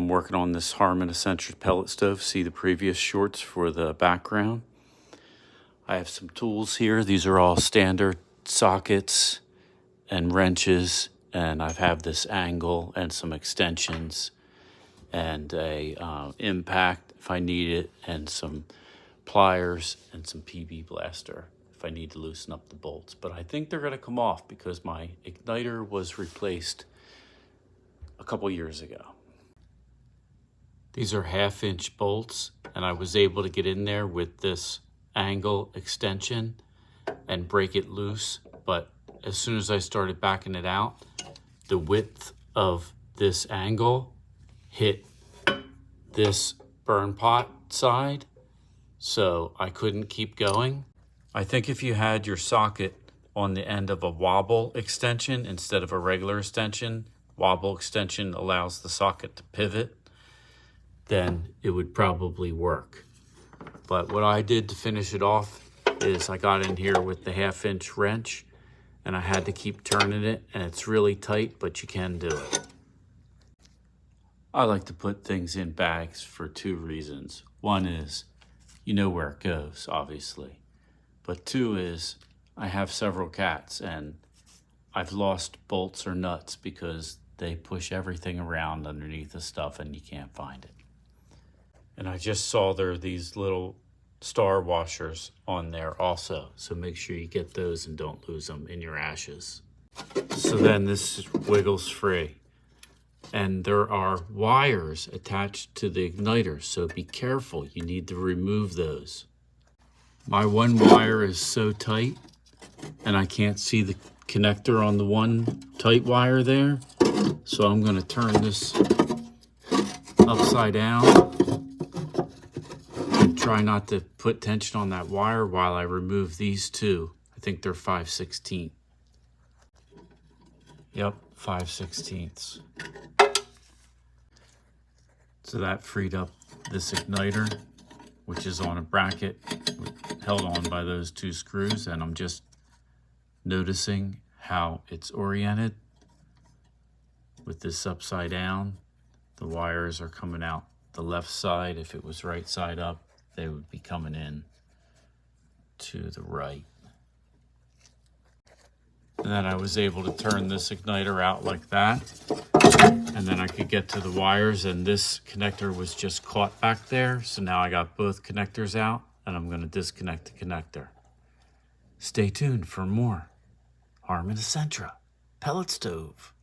I'm working on this Harmon Accentra pellet stove. See the previous shorts for the background. I have some tools here. These are all standard sockets and wrenches, and I have this angle and some extensions and a impact if I need it, and some pliers and some PB blaster if I need to loosen up the bolts. But I think they're going to come off because my igniter was replaced a couple years ago. These are 1/2-inch bolts, and I was able to get in there with this angle extension and break it loose. But as soon as I started backing it out, the width of this angle hit this burn pot side, so I couldn't keep going. I think if you had your socket on the end of a wobble extension instead of a regular extension, wobble extension allows the socket to pivot, then it would probably work. But what I did to finish it off is I got in here with the 1/2-inch wrench, and I had to keep turning it, and it's really tight, but you can do it. I like to put things in bags for 2 reasons. One is you know where it goes, obviously. But 2 is I have several cats, and I've lost bolts or nuts because they push everything around underneath the stuff and you can't find it. And I just saw there are these little star washers on there also, so make sure you get those and don't lose them in your ashes. So then this wiggles free, and there are wires attached to the igniter, so be careful. You need to remove those. My one wire is so tight and I can't see the connector on the one tight wire there, so I'm going to turn this upside down. Try not to put tension on that wire while I remove these 2. I think they're 5/16. Yep, 5/16. So that freed up this igniter, which is on a bracket held on by those 2 screws, and I'm just noticing how it's oriented with this upside down. The wires are coming out the left side. If it was right side up, they would be coming in to the right. And then I was able to turn this igniter out like that, and then I could get to the wires, and this connector was just caught back there. So now I got both connectors out, and I'm going to disconnect the connector. Stay tuned for more Harmon Accentra pellet stove.